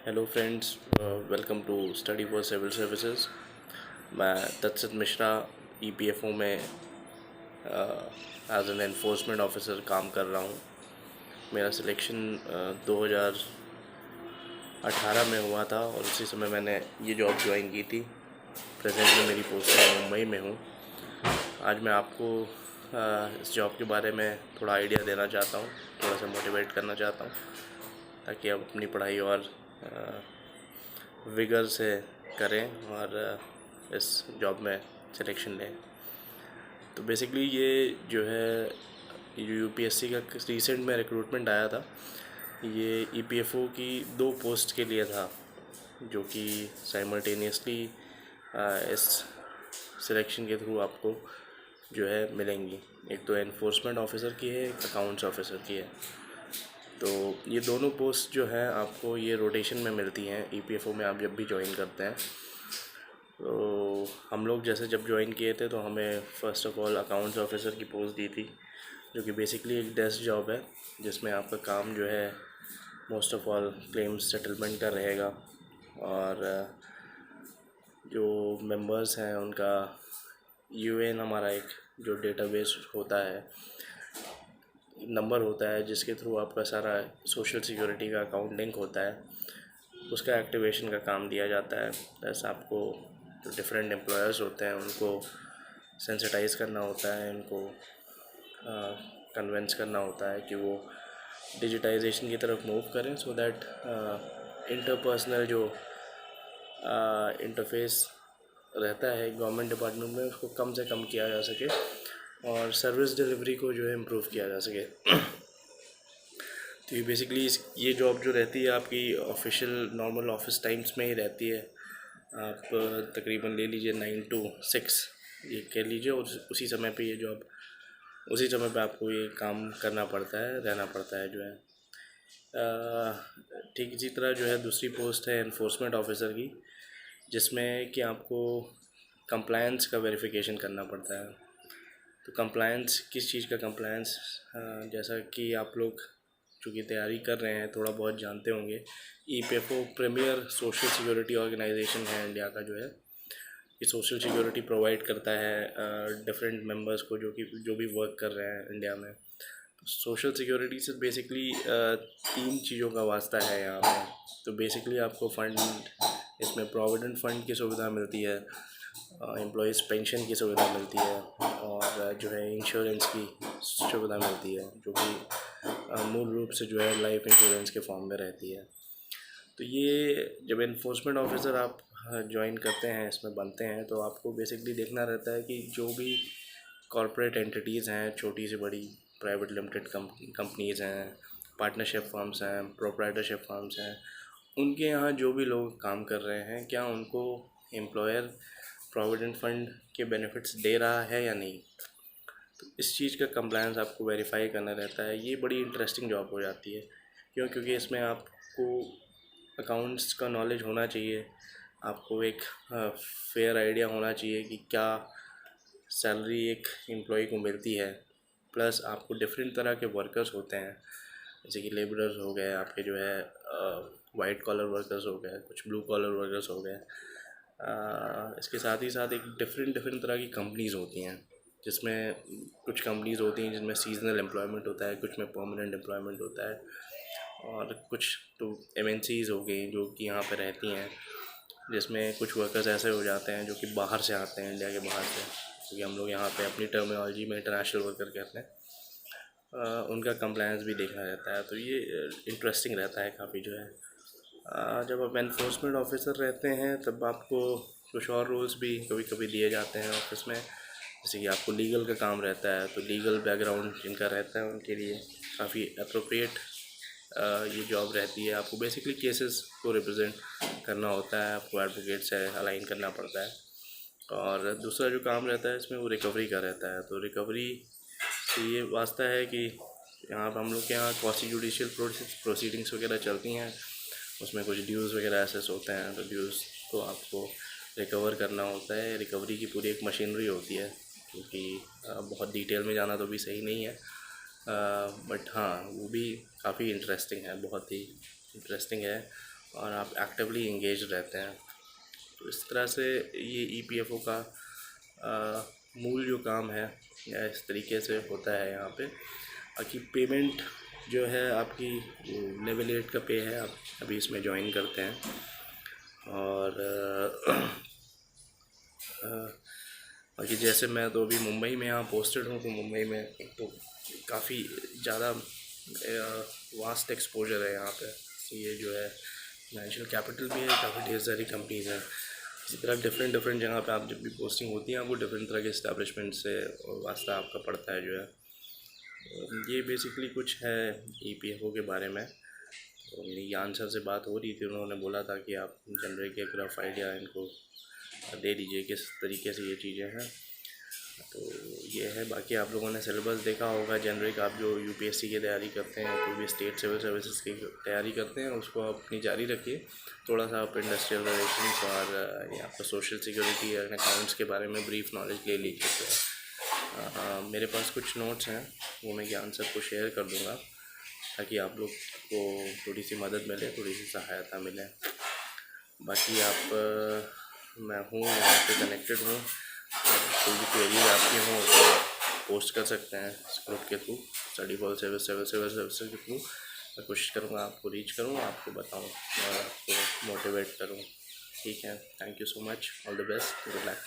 Hello friends, welcome to study for civil services. मैं Tatsat Mishra EPFO में as an enforcement officer काम कर रहा हूँ। मेरा सिलेक्शन 2018 में हुआ था और उसी समय मैंने ये जॉब ज्वाइन की थी। प्रेजेंट में मेरी पोस्टिंग मुंबई में हूँ। आज मैं आपको इस जॉब के बारे में थोड़ा आइडिया देना चाहता हूँ, थोड़ा सा मोटिवेट करना चाहता हूँ ताकि आप अपनी पढ़ाई और विगर से करें और इस जॉब में सिलेक्शन लें। तो बेसिकली ये जो है, ये जो यूपीएससी का रिसेंट में रिक्रूटमेंट आया था, ये ईपीएफओ की 2 पोस्ट के लिए था, जो कि साइमल्टेनियसली इस सिलेक्शन के थ्रू आपको जो है मिलेंगी। एक तो एनफोर्समेंट ऑफिसर की है, एक अकाउंट्स ऑफिसर की है। तो ये दोनों पोस्ट जो है आपको ये रोटेशन में मिलती हैं ईपीएफओ में, आप जब भी ज्वाइन करते हैं। तो हम लोग जैसे जब ज्वाइन किए थे तो हमें first of all accounts officer की पोस्ट दी थी, जो कि बेसिकली एक डेस्क जॉब है, जिसमें आपका काम जो है most of all claims settlement का रहेगा। और जो मेंबर्स हैं उनका यूएएन, हमारा एक जो डेटाबेस होता है, नंबर होता है जिसके थ्रू आपका सारा सोशल सिक्योरिटी का अकाउंट लिंक होता है, उसका एक्टिवेशन का काम दिया जाता है। प्लस आपको जो डिफरेंट एम्प्लॉयर्स होते हैं उनको सेंसिटाइज करना होता है, उनको कन्विंस करना होता है कि वो डिजिटाइजेशन की तरफ मूव करें, सो दैट इंटरपर्सनल जो इंटरफेस रहता है गवर्नमेंट डिपार्टमेंट में, उसको कम से कम किया जा सके और सर्विस डिलीवरी को जो है इम्प्रूव किया जा सके। तो ये बेसिकली ये जॉब जो रहती है आपकी ऑफिशियल नॉर्मल ऑफिस टाइम्स में ही रहती है। आप तकरीबन ले लीजिए 9 to 6 ये कह लीजिए, और उसी समय पे ये जॉब, उसी समय पे आपको ये काम करना पड़ता है, रहना पड़ता है जो है। ठीक इसी तरह जो है दूसरी पोस्ट है एनफोर्समेंट ऑफिसर की, जिसमें कि आपको कंप्लायंस का वेरिफिकेशन करना पड़ता है। तो कंप्लायंस किस चीज़ का कंप्लायंस, जैसा कि आप लोग चूँकि तैयारी कर रहे हैं थोड़ा बहुत जानते होंगे, EPFO premier social security organisation है इंडिया का जो है। ये सोशल सिक्योरिटी प्रोवाइड करता है डिफरेंट मेंबर्स को जो भी वर्क कर रहे हैं इंडिया में। तो सोशल सिक्योरिटी से बेसिकली 3 चीज़ों का वास्ता है यहाँ पे। तो बेसिकली आपको फ़ंड, इसमें प्रोविडेंट फ़ंड की सुविधा मिलती है, एम्प्लॉयज़ पेंशन की सुविधा मिलती है, और जो है इंश्योरेंस की सुविधा मिलती है, जो कि मूल रूप से जो है लाइफ इंश्योरेंस के फॉर्म में रहती है। तो ये जब एनफोर्समेंट ऑफिसर आप ज्वाइन करते हैं, इसमें बनते हैं, तो आपको बेसिकली देखना रहता है कि जो भी कॉरपोरेट एंटिटीज़ हैं, छोटी से बड़ी प्राइवेट लिमिटेड कंपनीज़ हैं, पार्टनरशिप फर्म्स हैं, प्रोप्राइटरशिप फर्म्स हैं, उनके यहाँ जो भी लोग काम कर रहे हैं, क्या उनको एम्प्लॉयर प्रोविडेंट फंड के बेनिफिट्स दे रहा है या नहीं। तो इस चीज़ का कंप्लायंस आपको वेरीफाई करना रहता है। ये बड़ी इंटरेस्टिंग जॉब हो जाती है, क्योंकि इसमें आपको अकाउंट्स का नॉलेज होना चाहिए, आपको एक फेयर आइडिया होना चाहिए कि क्या सैलरी एक एम्प्लॉय को मिलती है। प्लस आपको डिफरेंट तरह के वर्कर्स होते हैं, जैसे कि लेबरर्स हो गए, आपके जो है वाइट कॉलर वर्कर्स हो गए, कुछ ब्लू कॉलर वर्कर्स हो गए। इसके साथ ही साथ एक डिफरेंट तरह की कंपनीज़ होती हैं, जिसमें कुछ कंपनीज़ होती हैं जिनमें सीजनल एम्प्लॉयमेंट होता है, कुछ में परमानेंट एम्प्लॉयमेंट होता है, और कुछ तो एमएनसीज़ हो गई जो कि यहाँ पे रहती हैं, जिसमें कुछ वर्कर्स ऐसे हो जाते हैं जो कि बाहर से आते हैं, इंडिया के बाहर से, क्योंकि हम लोग यहाँ पे अपनी टर्मिनोलॉजी में इंटरनेशनल वर्कर कहते हैं। उनका कंप्लायंस भी देखना रहता है। तो ये इंटरेस्टिंग रहता है काफ़ी जो है। जब आप एनफोर्समेंट ऑफिसर रहते हैं तब आपको कुछ और रोल्स भी कभी कभी दिए जाते हैं ऑफिस में, जैसे कि आपको लीगल का काम रहता है। तो लीगल बैकग्राउंड जिनका रहता है उनके लिए काफ़ी अप्रोप्रिएट ये जॉब रहती है। आपको बेसिकली केसेस को रिप्रेजेंट करना होता है, आपको एडवोकेट से अलाइन करना पड़ता है। और दूसरा जो काम रहता है इसमें वो रिकवरी का रहता है। तो रिकवरी से ये वास्ता है कि यहाँ पर हम लोग के यहाँ क्वासी जुडिशियल प्रोसीडिंग्स वगैरह चलती हैं, उसमें कुछ ड्यूज़ वगैरह एसेस होते हैं, तो ड्यूज़ को आपको रिकवर करना होता है। रिकवरी की पूरी एक मशीनरी होती है, क्योंकि बहुत डिटेल में जाना तो भी सही नहीं है, बट हाँ वो भी काफ़ी इंटरेस्टिंग है, बहुत ही इंटरेस्टिंग है। और आप एक्टिवली इंगेज रहते हैं। तो इस तरह से ये ईपीएफओ का मूल जो काम है या इस तरीके से होता है यहाँ पे। बाकी पेमेंट जो है आपकी लेवल 8 का पे है, आप अभी इसमें ज्वाइन करते हैं। और बाकी जैसे मैं तो अभी मुंबई में यहाँ पोस्टेड हूँ, तो मुंबई में एक तो काफ़ी ज़्यादा वास्ट एक्सपोजर है यहाँ पे। ये जो है फाइनेंशियल कैपिटल भी है, काफ़ी ढेर सारी कंपनीज हैं। इसी तरह डिफरेंट जगह पे आप जब भी पोस्टिंग होती है आपको डिफरेंट तरह के इस्टेब्लिशमेंट से वास्ता आपका पड़ता है जो है। ये बेसिकली कुछ है ईपीएफओ के बारे में। तो मेरी ज्ञान सर से बात हो रही थी, उन्होंने बोला था कि आप जनरल एक रफ आइडिया इनको दे दीजिए किस तरीके से ये चीज़ें हैं। तो ये है। बाकी आप लोगों ने सिलेबस देखा होगा जनरल, आप जो यूपीएससी की तैयारी करते हैं, कोई भी स्टेट सिविल सर्विसेज की तैयारी करते हैं, उसको आप अपनी जारी रखिए। थोड़ा सा आप इंडस्ट्रियल रिलेशंस और ये आपका सोशल सिक्योरिटी एंड अकाउंट्स के बारे में ब्रीफ नॉलेज ले लीजिए। तो मेरे पास कुछ नोट्स हैं, वो मैं ज्ञान सर को शेयर कर दूँगा ताकि आप लोग को थोड़ी सी मदद मिले, थोड़ी सी सहायता मिले। बाकी आप मैं हूँ यहाँ पे कनेक्टेड हूँ, कोई भी क्वेरीज आपकी हों तो पोस्ट कर सकते हैं इस ग्रुप के थ्रू, स्टडी फॉर सर्विस के थ्रू। मैं कोशिश करूँगा आपको रीच करूँ, आपको बताऊँ और आपको मोटिवेट करूँ। ठीक है, thank you so much, all the best, good luck.